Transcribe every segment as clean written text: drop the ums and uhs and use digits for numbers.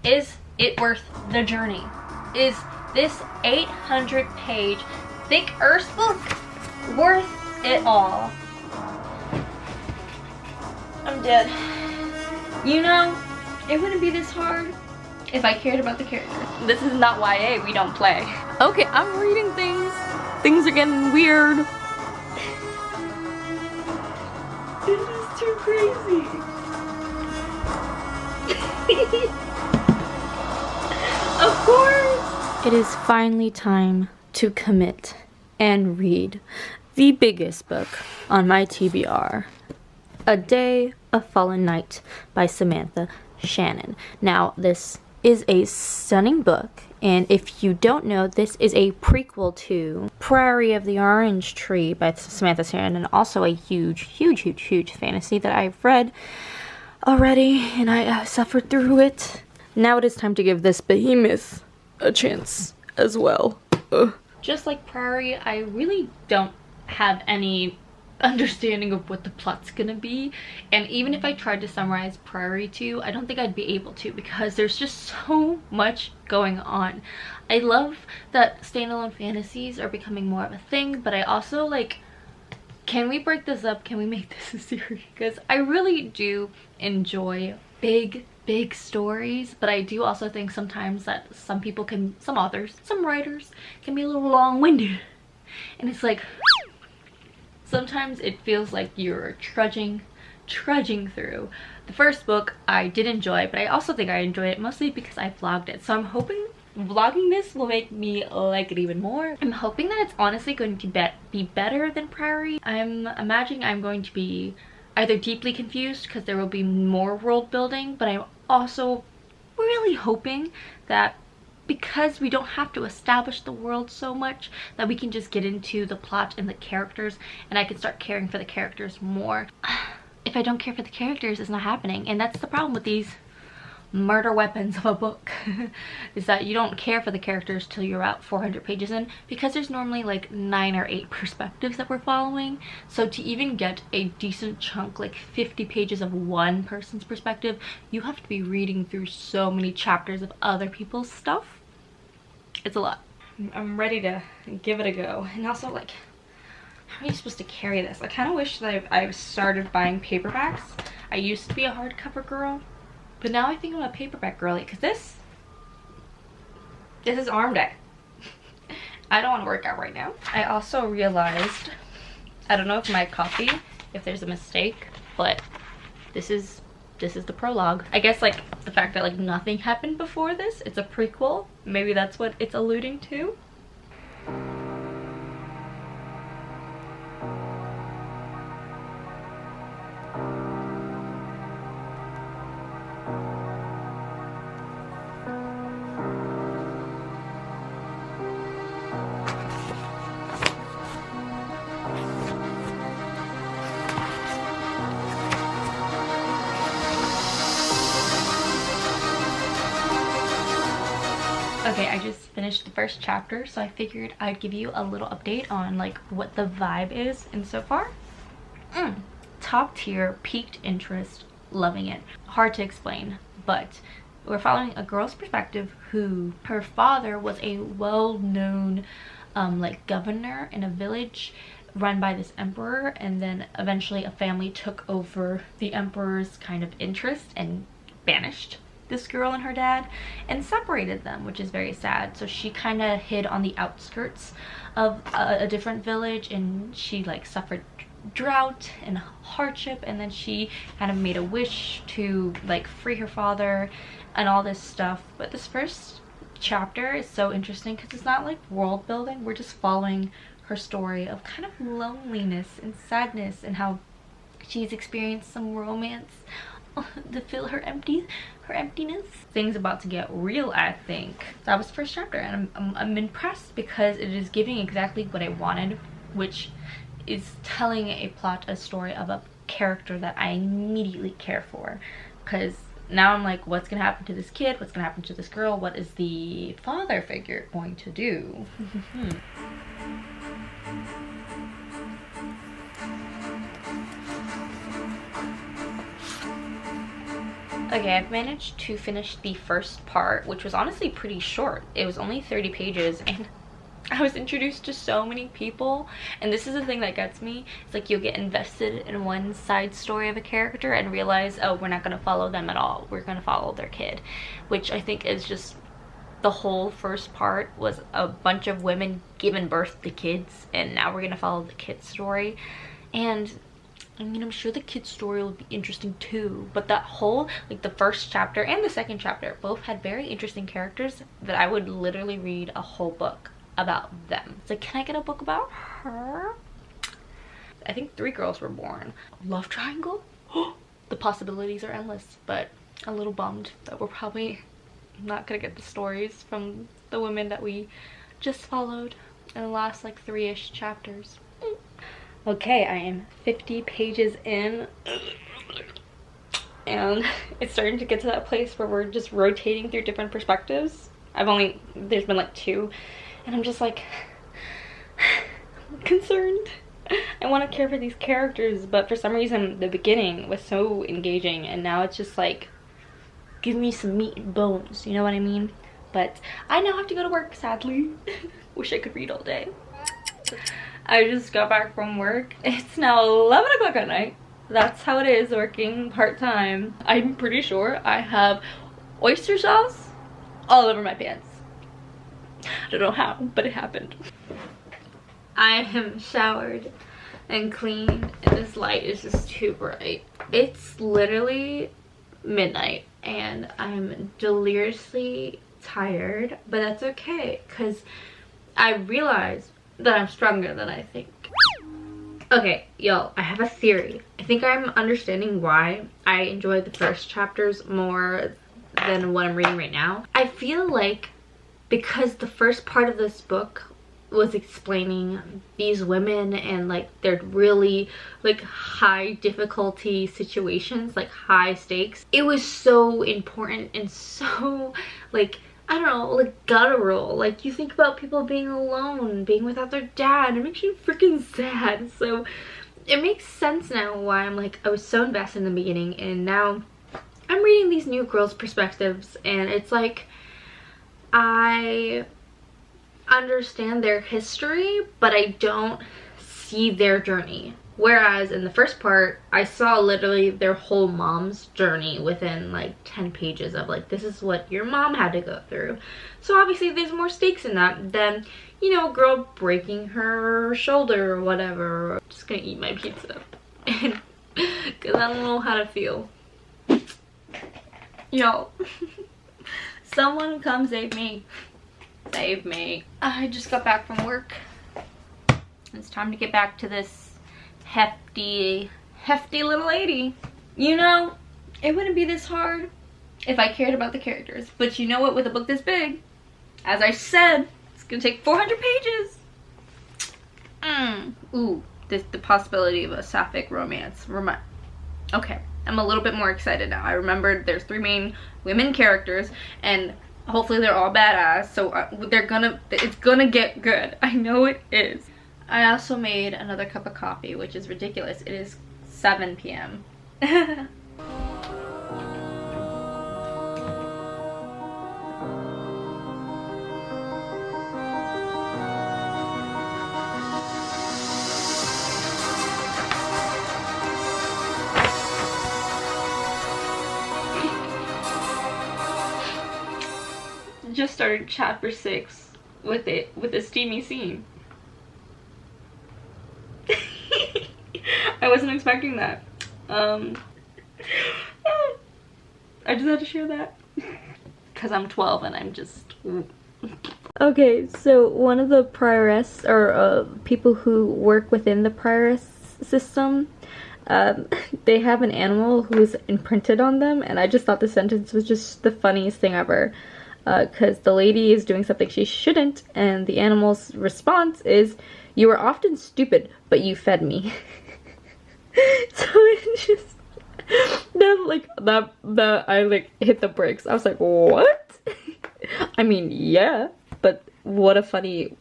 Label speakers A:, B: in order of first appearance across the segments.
A: Is it worth the journey? Is this 800-page thick Earth book worth it all? I'm dead. You know, it wouldn't be this hard if I cared about the characters. This is not YA, we don't play. Okay, I'm reading things. Things are getting weird. This is too crazy. Of course! It is finally time to commit and read the biggest book on my TBR. A Day of Fallen Night by Samantha Shannon. Now, this is a stunning book, and if you don't know, this is a prequel to Prairie of the Orange Tree by Samantha Shannon, and also a huge fantasy that I've read already, and I suffered through it. Now it is time to give this behemoth a chance as well. Just like Prairie, I really don't have any understanding of what the plot's gonna be, and even if I tried to summarize Prairie too, I don't think I'd be able to, because there's just so much going on. I love that standalone fantasies are becoming more of a thing, but I also like, can we break this up? Can we make this a series? Because I really do enjoy big stories, but I do also think sometimes that some authors, some writers can be a little long-winded, and it's like, sometimes it feels like you're trudging through. The first book I did enjoy, but I also think I enjoyed it mostly because I vlogged it. So I'm hoping vlogging this will make me like it even more. I'm hoping that it's honestly going to be better than Prairie. I'm imagining I'm going to be either deeply confused because there will be more world building, but I'm also really hoping that because we don't have to establish the world so much, that we can just get into the plot and the characters, and I can start caring for the characters more. If I don't care for the characters, it's not happening, and that's the problem with these murder weapons of a book is that you don't care for the characters till you're about 400 pages in, because there's normally like 9 or 8 perspectives that we're following. So to even get a decent chunk, like 50 pages of one person's perspective, you have to be reading through so many chapters of other people's stuff. It's a lot. I'm ready to give it a go. And also, like, how are you supposed to carry this? I kind of wish that I've started buying paperbacks. I used to be a hardcover girl, but now I think I'm a paperback girly, because this is arm day. I don't want to work out right now. I also realized, I don't know if my copy, if there's a mistake, but this is the prologue. I guess like the fact that like nothing happened before this, it's a prequel. Maybe that's what it's alluding to. Okay, I just finished the first chapter, so I figured I'd give you a little update on like what the vibe is. And so far, top tier, piqued interest, loving it. Hard to explain, but we're following a girl's perspective who, her father was a well-known like governor in a village run by this emperor, and then eventually a family took over the emperor's kind of interest and banished this girl and her dad and separated them, which is very sad. So she kind of hid on the outskirts of a different village, and she like suffered drought and hardship, and then she kind of made a wish to like free her father and all this stuff. But this first chapter is so interesting because it's not like world building. We're just following her story of kind of loneliness and sadness, and how she's experienced some romance to fill her emptiness. Things about to get real, I think. That was the first chapter, and I'm impressed because it is giving exactly what I wanted, which is telling a story of a character that I immediately care for. Because now I'm like, what's gonna happen to this kid? What's gonna happen to this girl? What is the father figure going to do? Okay, I've managed to finish the first part, which was honestly pretty short. It was only 30 pages, and I was introduced to so many people, and this is the thing that gets me. It's like you'll get invested in one side story of a character and realize, oh, we're not going to follow them at all. We're going to follow their kid, which I think is just, the whole first part was a bunch of women giving birth to kids, and now we're going to follow the kid's story. And I mean, I'm sure the kid's story will be interesting too, but that whole, like the first chapter and the second chapter both had very interesting characters that I would literally read a whole book about them. It's like, can I get a book about her? I think 3 girls were born. Love triangle? The possibilities are endless, but a little bummed that we're probably not gonna get the stories from the women that we just followed in the last like 3-ish chapters. Okay, I am 50 pages in, and it's starting to get to that place where we're just rotating through different perspectives. There's been like 2, and I'm just like, I'm concerned. I want to care for these characters, but for some reason the beginning was so engaging, and now it's just like, give me some meat and bones, you know what I mean? But I now have to go to work, sadly. Wish I could read all day. I just got back from work. It's now 11 o'clock at night. That's how it is working part-time. I'm pretty sure I have oyster sauce all over my pants. I don't know how, but it happened. I am showered and cleaned, and this light is just too bright. It's literally midnight, and I'm deliriously tired, but that's okay, because I realized that I'm stronger than I think. Okay, y'all, I have a theory. I think I'm understanding why I enjoyed the first chapters more than what I'm reading right now. I feel like because the first part of this book was explaining these women and like their really like high difficulty situations, like high stakes, it was so important and so like, I don't know, like guttural. Like you think about people being alone, being without their dad, it makes you freaking sad. So it makes sense now why I'm like, I was so invested in the beginning, and now I'm reading these new girls' perspectives, and it's like I understand their history, but I don't see their journey. Whereas in the first part, I saw literally their whole mom's journey within like 10 pages of like, this is what your mom had to go through. So obviously there's more stakes in that than, you know, a girl breaking her shoulder or whatever. I'm just gonna eat my pizza because I don't know how to feel. Yo, someone come save me. Save me. I just got back from work. It's time to get back to this hefty little lady. You know, it wouldn't be this hard if I cared about the characters. But you know what, with a book this big, as I said, it's gonna take 400 pages. Ooh, the possibility of a sapphic romance. Okay, I'm a little bit more excited now. I remembered there's 3 main women characters, and hopefully they're all badass, so it's gonna get good. I know it is. I also made another cup of coffee, which is ridiculous. It is 7 p.m. Just started chapter 6 with a steamy scene. I wasn't expecting that. I just had to share that because I'm 12 and I'm just okay. So one of the prioress, or people who work within the prioress system, they have an animal who's imprinted on them, and I just thought the sentence was just the funniest thing ever. Because the lady is doing something she shouldn't, and the animal's response is, "You are often stupid, but you fed me." So it's just that I like hit the brakes. I was like, what? I mean, yeah, but what a funny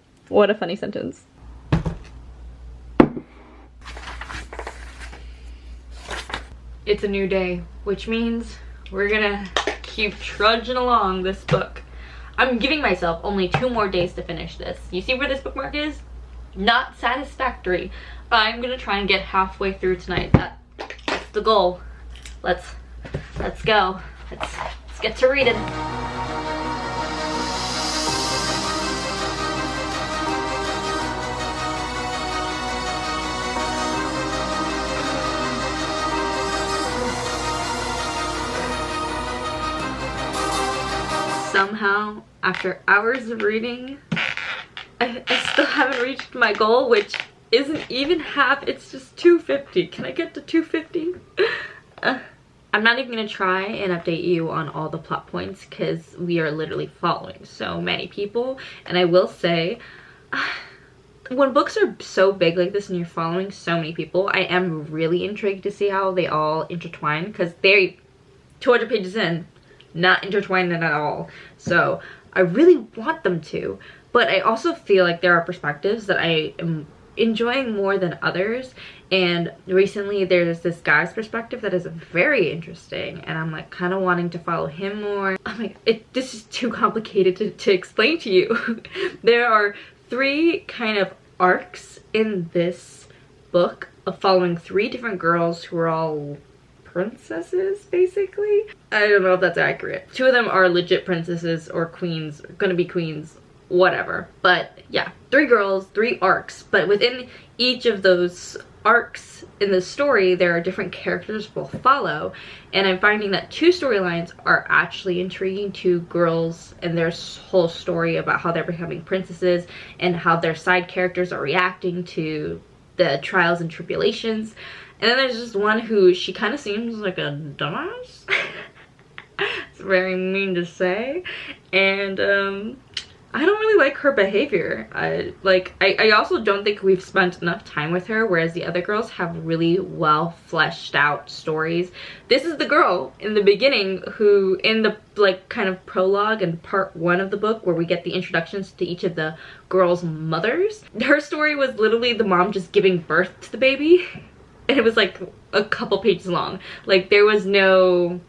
A: sentence. It's a new day, which means we're gonna keep trudging along this book. I'm giving myself only 2 more days to finish this. You see where this bookmark is? Not satisfactory. I'm gonna try and get halfway through tonight. That's the goal. Let's go. Let's get to reading. Somehow, after hours of reading, I still haven't reached my goal, which isn't even half, it's just 250. Can I get to 250? I'm not even gonna try and update you on all the plot points because we are literally following so many people. And I will say, when books are so big like this and you're following so many people, I am really intrigued to see how they all intertwine, because they're 200 pages in, not intertwined at all. So I really want them to, but I also feel like there are perspectives that I am enjoying more than others. And recently there's this guy's perspective that is very interesting, and I'm like kind of wanting to follow him more. I'm like, this is too complicated to explain to you. There are 3 kind of arcs in this book of following 3 different girls who are all princesses, basically. I don't know if that's accurate. 2 of them are legit princesses or queens, gonna be queens, whatever. But yeah, 3 girls, 3 arcs. But within each of those arcs in the story, there are different characters we'll follow. And I'm finding that 2 storylines are actually intriguing to girls and their whole story about how they're becoming princesses and how their side characters are reacting to the trials and tribulations. And then there's just one who, she kind of seems like a dumbass. It's very mean to say. And I don't really like her behavior. I also don't think we've spent enough time with her, whereas the other girls have really well fleshed out stories. This is the girl in the beginning who, in the like kind of prologue and part 1 of the book, where we get the introductions to each of the girls' mothers. Her story was literally the mom just giving birth to the baby. And it was like a couple pages long. Like, there was no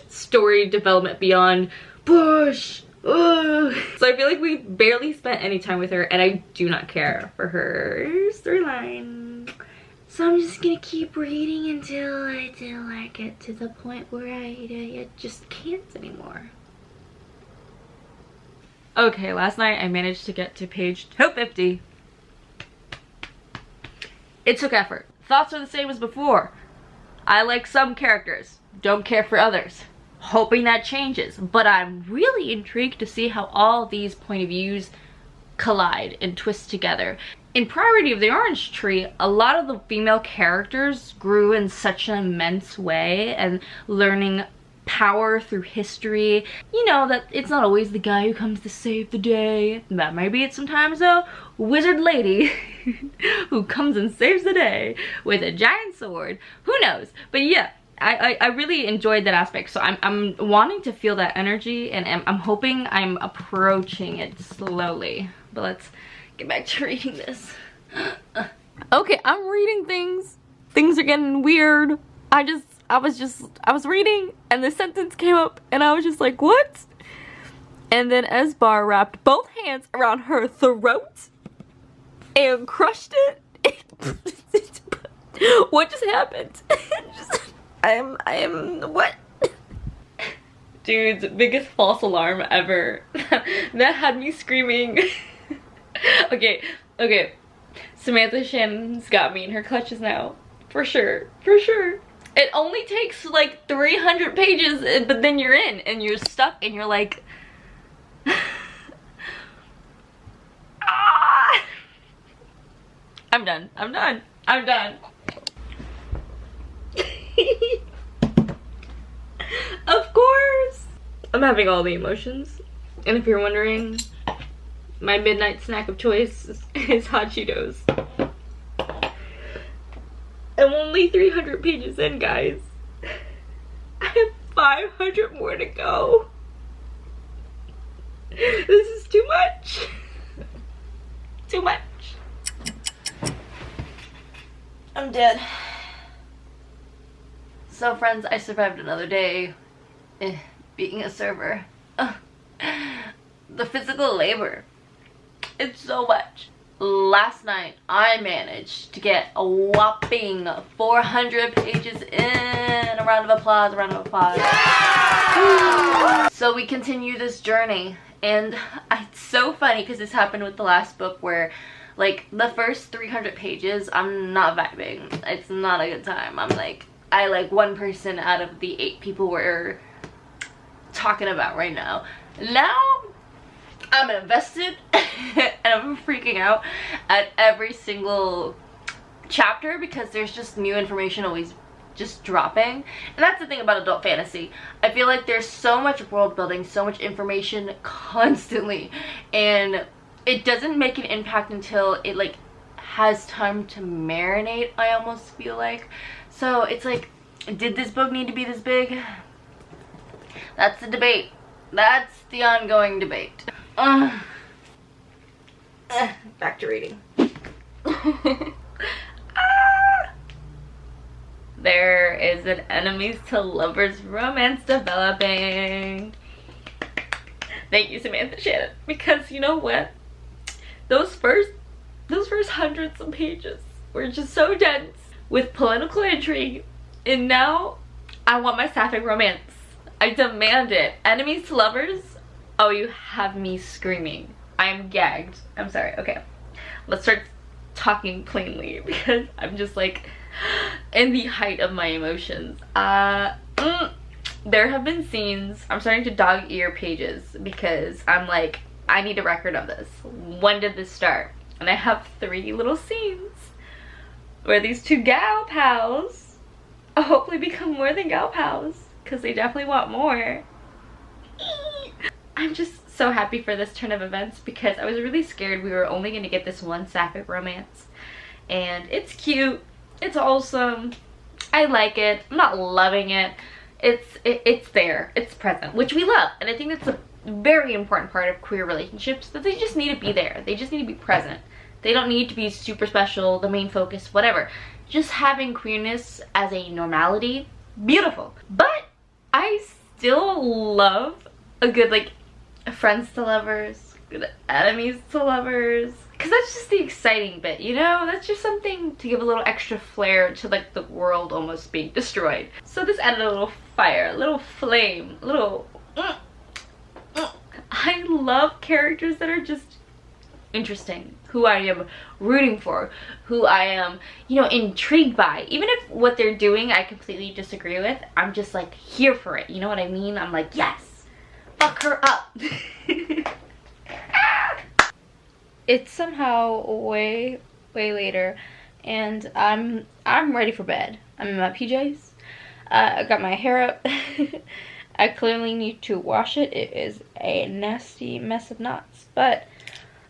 A: story development beyond Bush. Ugh. So I feel like we barely spent any time with her, and I do not care for her storyline. So I'm just gonna keep reading until I get to the point where I just can't anymore. Okay, last night I managed to get to page 250. It took effort. Thoughts are the same as before. I like some characters, don't care for others. Hoping that changes, but I'm really intrigued to see how all these point of views collide and twist together. In Priority of the Orange Tree, a lot of the female characters grew in such an immense way, and learning power through history. You know that it's not always the guy who comes to save the day. That might be it sometimes though. Wizard lady who comes and saves the day with a giant sword. Who knows? But yeah, I really enjoyed that aspect. So I'm wanting to feel that energy, and I'm hoping I'm approaching it slowly. But let's get back to reading this. Okay, I'm reading things. Things are getting weird. I was reading and the sentence came up and I was just like, what? And then Esbar wrapped both hands around her throat and crushed it. What just happened? I am what? Dude's biggest false alarm ever. That had me screaming. Okay. Samantha Shannon's got me in her clutches now. For sure. It only takes like 300 pages, but then you're in and you're stuck and you're like, ah! I'm done. Of course! I'm having all the emotions. And if you're wondering, my midnight snack of choice is hot Cheetos. I'm only 300 pages in, guys. I have 500 more to go. This is too much. Too much. I'm dead. So friends, I survived another day Being a server. The physical labor. It's so much. Last night, I managed to get a whopping 400 pages in. A round of applause, a round of applause. Yeah! So we continue this journey. And it's so funny because this happened with the last book where, like, the first 300 pages, I'm not vibing. It's not a good time. I like one person out of the 8 people we're talking about right now. Now, I'm invested and I'm freaking out at every single chapter because there's just new information always just dropping. And that's the thing about adult fantasy. I feel like there's so much world building, so much information constantly, and it doesn't make an impact until it like has time to marinate, I almost feel like. So it's like, did this book need to be this big? That's the debate. That's the ongoing debate. Back to reading. There is an enemies to lovers romance developing. Thank you, Samantha Shannon, because you know what? Those first hundreds of pages were just so dense with political intrigue, and now I want my sapphic romance. I demand it. Enemies to lovers? Oh, you have me screaming. I'm gagged. I'm sorry. Okay, let's start talking plainly because I'm just like in the height of my emotions. There have been scenes, I'm starting to dog ear pages because I'm like, I need a record of this. When did this start? And I have 3 little scenes where these 2 gal pals hopefully become more than gal pals because they definitely want more. I'm just so happy for this turn of events because I was really scared we were only going to get this one sapphic romance. And it's cute. It's awesome. I like it. I'm not loving it. It's there. It's present, which we love. And I think that's a very important part of queer relationships, that they just need to be there. They just need to be present. They don't need to be super special, the main focus, whatever. Just having queerness as a normality, beautiful. But I still love a good, like, friends to lovers, good enemies to lovers. Because that's just the exciting bit, you know? That's just something to give a little extra flair to, like, the world almost being destroyed. So this added a little fire, a little flame, a little... I love characters that are just interesting, who I am rooting for, who I am, you know, intrigued by. Even if what they're doing I completely disagree with, I'm just, like, here for it. You know what I mean? I'm like, yes! Fuck her up! It's somehow way later, and I'm ready for bed. I'm in my PJs. I got my hair up. I clearly need to wash it. It is a nasty mess of knots, but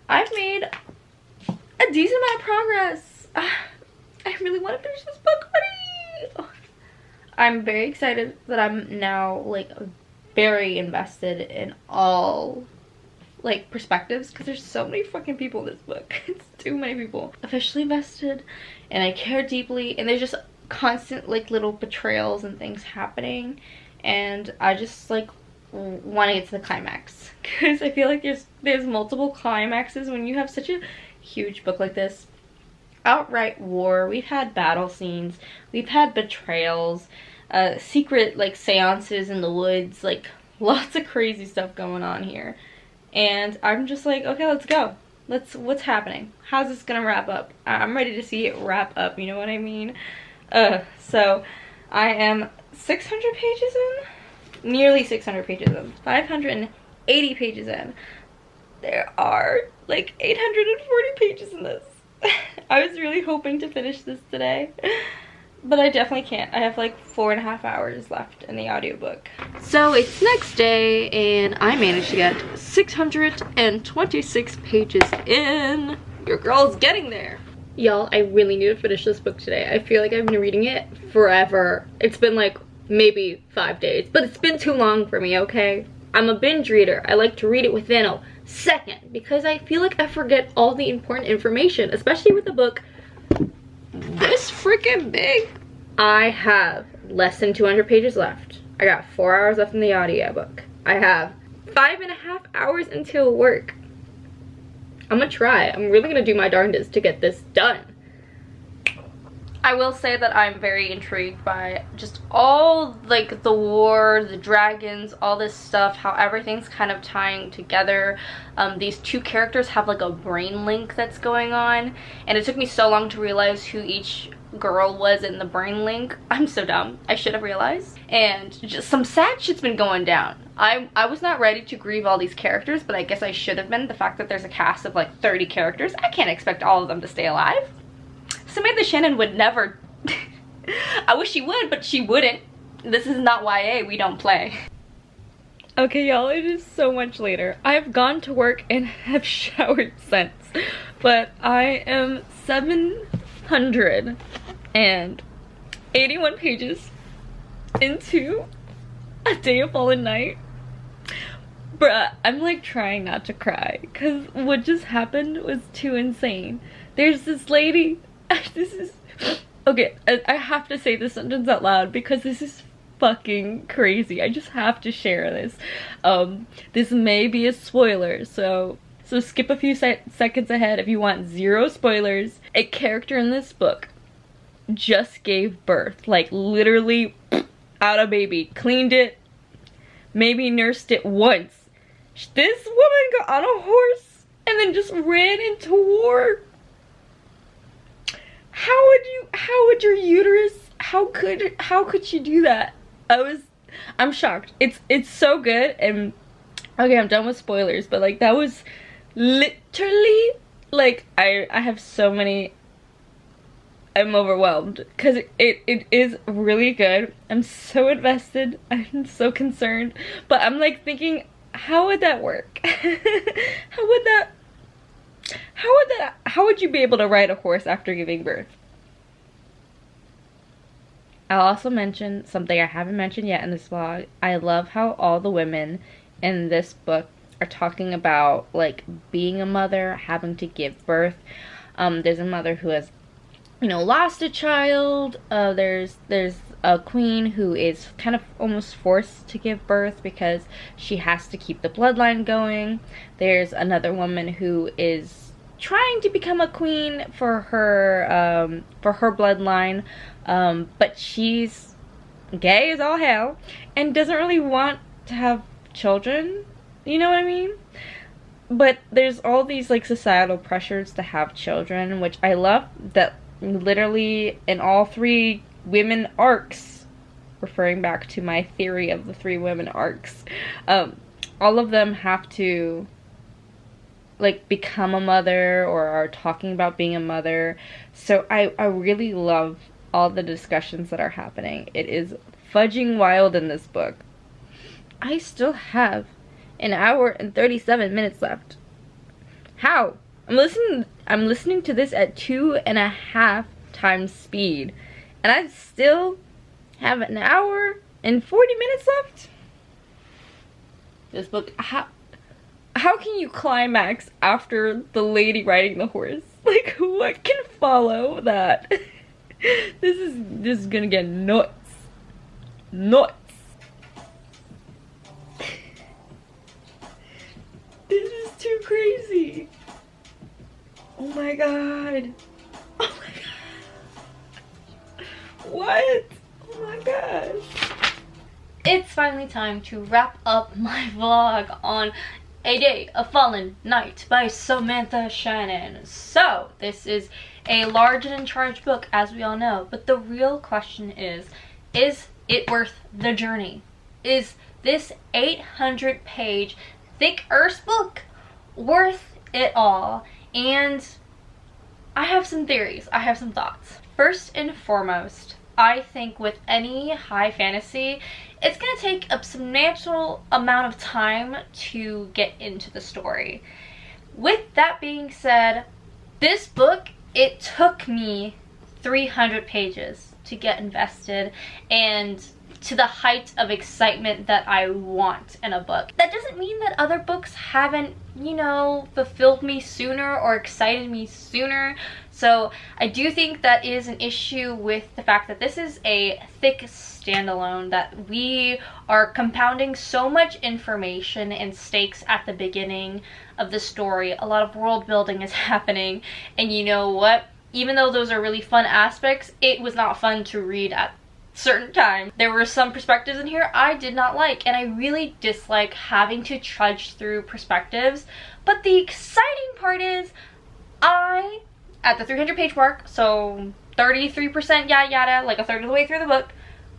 A: I've made a decent amount of progress. I really want to finish this book already. I'm very excited that I'm now, like, very invested in all, like, perspectives, because there's so many fucking people in this book. It's too many people. Officially invested, and I care deeply, and there's just constant, like, little betrayals and things happening, and I just, like, want to get to the climax, because I feel like there's multiple climaxes when you have such a huge book like this. Outright war, we've had battle scenes, we've had betrayals, secret, like, seances in the woods, like, lots of crazy stuff going on here. And I'm just like, okay, let's go. What's happening? How's this gonna wrap up? I'm ready to see it wrap up, you know what I mean? So I am 600 pages in? Nearly 600 pages in. 580 pages in. There are like 840 pages in this. I was really hoping to finish this today, but I definitely can't. I have like 4.5 hours left in the audiobook. So it's next day, and I managed to get 626 pages in. Your girl's getting there. Y'all, I really need to finish this book today. I feel like I've been reading it forever. It's been like maybe 5 days, but it's been too long for me, okay? I'm a binge reader. I like to read it within a second because I feel like I forget all the important information, especially with a book this freaking big. I have less than 200 pages left. I got 4 hours left in the audiobook. I have 5.5 hours until work. I'm gonna try. I'm really gonna do my darndest to get this done. I will say that I'm very intrigued by just all, like, the war, the dragons, all this stuff, how everything's kind of tying together. These two characters have, like, a brain link that's going on, and it took me so long to realize who each girl was in the brain link. I'm so dumb. I should have realized. And just some sad shit's been going down. I was not ready to grieve all these characters, but I guess I should have been. The fact that there's a cast of, like, 30 characters, I can't expect all of them to stay alive. Samantha Shannon would never. I wish she would, but she wouldn't. This is not YA, we don't play. Okay, y'all, it is so much later. I have gone to work and have showered since, but I am 781 pages into A Day of Fallen Night. Bruh, I'm like trying not to cry because what just happened was too insane. There's this lady. This is okay, I have to say this sentence out loud because this is fucking crazy. I just have to share this. This may be a spoiler, so skip a few seconds ahead if you want 0 spoilers. A character in this book just gave birth, like literally out a baby, cleaned it, maybe nursed it once. This woman got on a horse and then just ran into war. How would your uterus, how could she do that? I'm shocked. It's so good. And okay, I'm done with spoilers, but like that was literally, like, I have so many, I'm overwhelmed because it is really good. I'm so invested. I'm so concerned, but I'm like thinking, how would that work? How would you be able to ride a horse after giving birth? I'll also mention something I haven't mentioned yet in this vlog. I love how all the women in this book are talking about, like, being a mother, having to give birth. There's a mother who has, you know, lost a child. There's a queen who is kind of almost forced to give birth because she has to keep the bloodline going. There's another woman who is trying to become a queen for her bloodline, but she's gay as all hell and doesn't really want to have children, you know what I mean? But there's all these, like, societal pressures to have children, which I love that literally in all 3 women arcs, referring back to my theory of the 3 women arcs, all of them have to, like, become a mother or are talking about being a mother. So I really love all the discussions that are happening. It is fudging wild in this book. I still have 1 hour and 37 minutes left. How? I'm listening to this at 2.5 times speed, and I still have 1 hour and 40 minutes left. This book, how can you climax after the lady riding the horse? Like, what can follow that? This is gonna get nuts. Nuts. This is too crazy. Oh my god. Oh my god. What? Oh my gosh. It's finally time to wrap up my vlog on A Day of Fallen Night by Samantha Shannon. So, this is a large and in charge book, as we all know, but the real question is it worth the journey? Is this 800-page thick Earth book worth it all? And I have some theories, I have some thoughts. First and foremost, I think with any high fantasy, it's gonna take a substantial amount of time to get into the story. With that being said, this book, it took me 300 pages to get invested, and to the height of excitement that I want in a book. That doesn't mean that other books haven't, you know, fulfilled me sooner or excited me sooner. So I do think that is an issue with the fact that this is a thick standalone, that we are compounding so much information and stakes at the beginning of the story. A lot of world building is happening, and you know what? Even though those are really fun aspects, it was not fun to read at certain times. There were some perspectives in here I did not like, and I really dislike having to trudge through perspectives. But the exciting part is, at the 300-page mark, so 33% yada yada, like a third of the way through the book,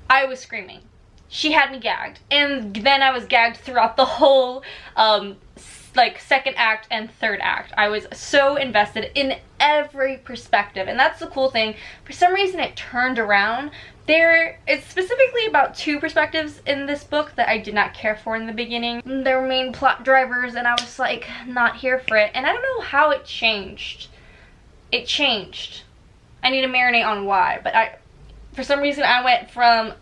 A: I was screaming. She had me gagged, and then I was gagged throughout the whole like second act and third act. I was so invested in every perspective, and that's the cool thing. For some reason it turned around. It's specifically about 2 perspectives in this book that I did not care for in the beginning. They were main plot drivers, and I was like not here for it, and I don't know how it changed. It changed. I need to marinate on why, but for some reason I went from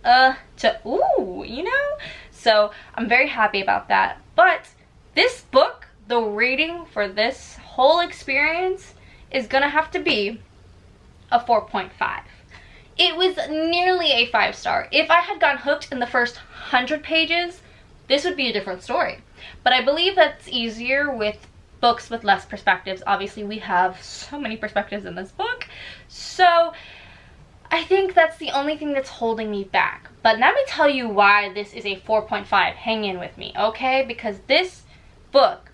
A: to ooh, you know? So I'm very happy about that. But this book, the rating for this whole experience is gonna have to be a 4.5. It was nearly a 5-star. If I had gotten hooked in the first 100 pages, this would be a different story. But I believe that's easier with books with less perspectives. Obviously, we have so many perspectives in this book. So I think that's the only thing that's holding me back. But let me tell you why this is a 4.5. Hang in with me, okay? Because this book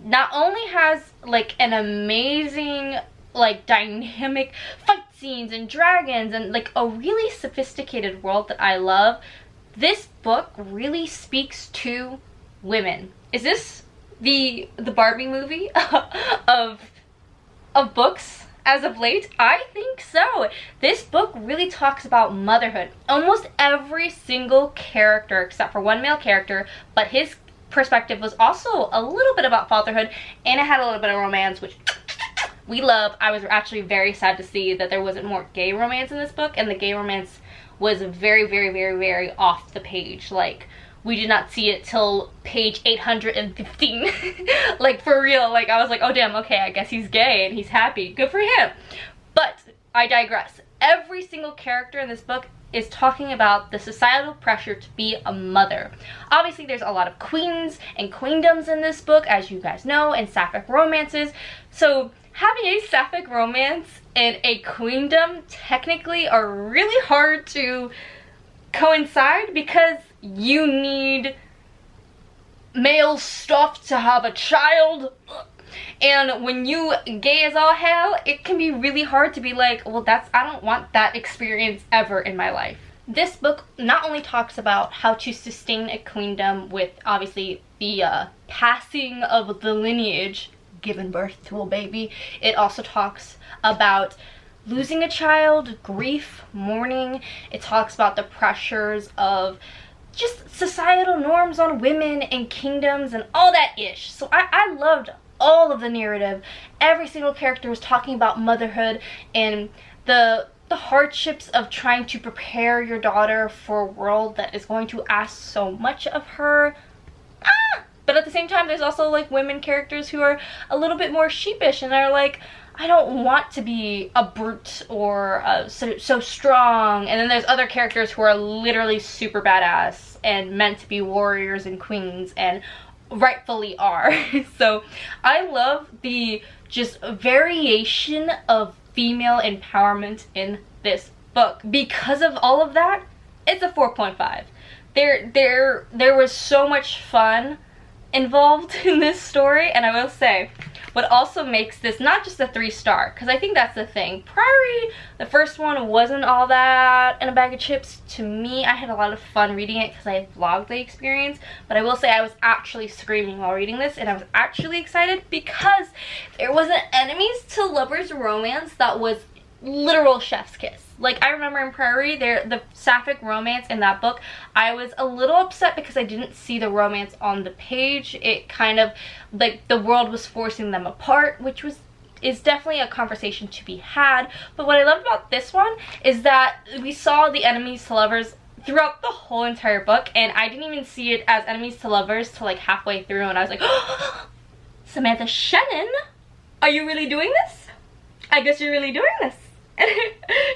A: not only has like an amazing, like, dynamic fight scenes and dragons and like a really sophisticated world that I love, this book really speaks to women. Is this the Barbie movie of books as of late? I think so. This book really talks about motherhood. Almost every single character except for one male character, but his perspective was also a little bit about fatherhood, and it had a little bit of romance, which we love. I was actually very sad to see that there wasn't more gay romance in this book, and the gay romance was very, very, very, very off the page. Like, we did not see it till page 815. Like, for real. Like, I was like, oh damn, okay, I guess he's gay and he's happy. Good for him. But I digress. Every single character in this book is talking about the societal pressure to be a mother. Obviously, there's a lot of queens and queendoms in this book, as you guys know, and sapphic romances. So having a sapphic romance and a queendom technically are really hard to coincide, because you need male stuff to have a child, and when you gay as all hell, it can be really hard to be like, well, I don't want that experience ever in my life. This book not only talks about how to sustain a queendom with obviously the passing of the lineage, giving birth to a baby, it also talks about losing a child, grief, mourning. It talks about the pressures of just societal norms on women and kingdoms and all that ish. So I loved all of the narrative. Every single character was talking about motherhood and the hardships of trying to prepare your daughter for a world that is going to ask so much of her. But at the same time, there's also like women characters who are a little bit more sheepish and are like, I don't want to be a brute or so strong. And then there's other characters who are literally super badass and meant to be warriors and queens, and rightfully are. So I love the just variation of female empowerment in this book. Because of all of that, it's a 4.5. There was so much fun involved in this story, and I will say, what also makes this not just a 3-star, because I think that's the thing. Priory, the first one, wasn't all that in a bag of chips to me. I had a lot of fun reading it because I vlogged the experience, but I will say I was actually screaming while reading this, and I was actually excited because there was an enemies to lovers romance that was literal chef's kiss. Like, I remember in Prairie, the sapphic romance in that book, I was a little upset because I didn't see the romance on the page. It kind of, like, the world was forcing them apart, which is definitely a conversation to be had. But what I loved about this one is that we saw the enemies to lovers throughout the whole entire book, and I didn't even see it as enemies to lovers till like halfway through, and I was like, oh, Samantha Shannon, are you really doing this? I guess you're really doing this. And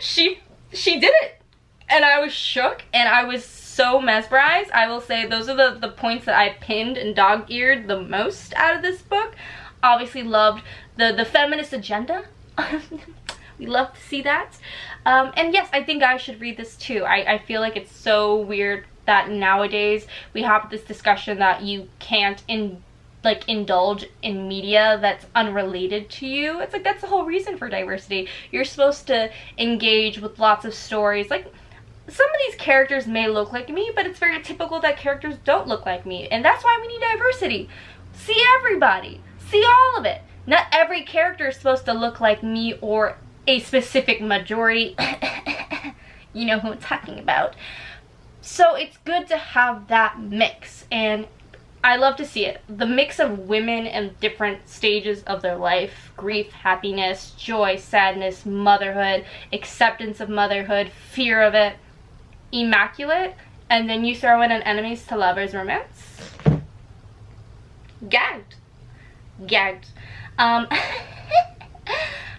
A: she did it, and I was shook, and I was so mesmerized. I will say those are the points that I pinned and dog-eared the most out of this book. Obviously loved the feminist agenda. We love to see that. And yes, I think I should read this too. I feel like it's so weird that nowadays we have this discussion that you can't indulge in media that's unrelated to you. It's like, that's the whole reason for diversity. You're supposed to engage with lots of stories. Like, some of these characters may look like me, but it's very typical that characters don't look like me, and that's why we need diversity. See everybody, see all of it. Not every character is supposed to look like me or a specific majority. You know who I'm talking about. So it's good to have that mix, and I love to see it. The mix of women in different stages of their life: grief, happiness, joy, sadness, motherhood, acceptance of motherhood, fear of it, immaculate, and then you throw in an enemies to lovers romance. Gagged.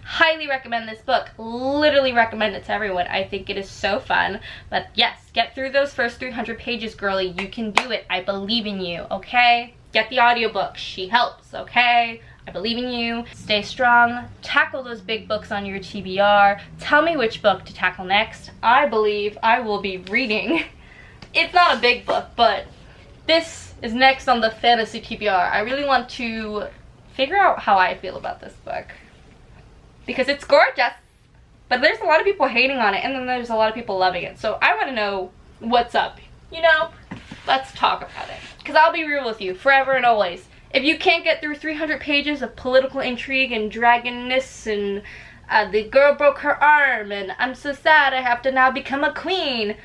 A: Highly recommend this book. Literally recommend it to everyone. I think it is so fun. But yes, get through those first 300 pages, girly. You can do it. I believe in you, okay? Get the audiobook. She helps, okay? I believe in you. Stay strong. Tackle those big books on your TBR. Tell me which book to tackle next. I believe I will be reading. It's not a big book, but this is next on the fantasy TBR. I really want to figure out how I feel about this book, because it's gorgeous, but there's a lot of people hating on it, and then there's a lot of people loving it. So I want to know what's up, you know? Let's talk about it, because I'll be real with you forever and always. If you can't get through 300 pages of political intrigue and dragonness and the girl broke her arm and I'm so sad I have to now become a queen,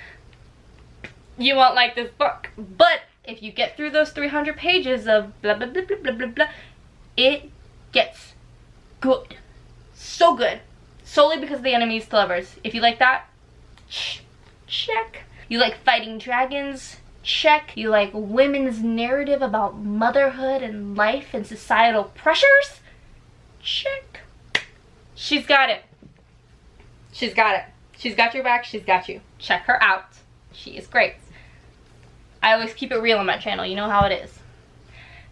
A: you won't like this book. But if you get through those 300 pages of blah blah blah blah blah blah blah, it gets good. So good. Solely because of the enemies to lovers. If you like that, check. You like fighting dragons? Check. You like women's narrative about motherhood and life and societal pressures? Check. She's got it. She's got it. She's got your back. She's got you. Check her out. She is great. I always keep it real on my channel. You know how it is.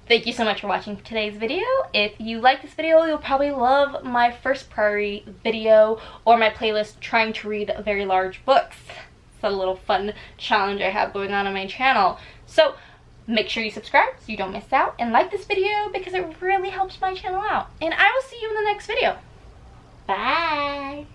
A: Thank you so much for watching today's video. If you like this video, you'll probably love my first priority video or my playlist trying to read very large books. It's a little fun challenge I have going on my channel. So make sure you subscribe so you don't miss out, and like this video because it really helps my channel out. And I will see you in the next video. Bye!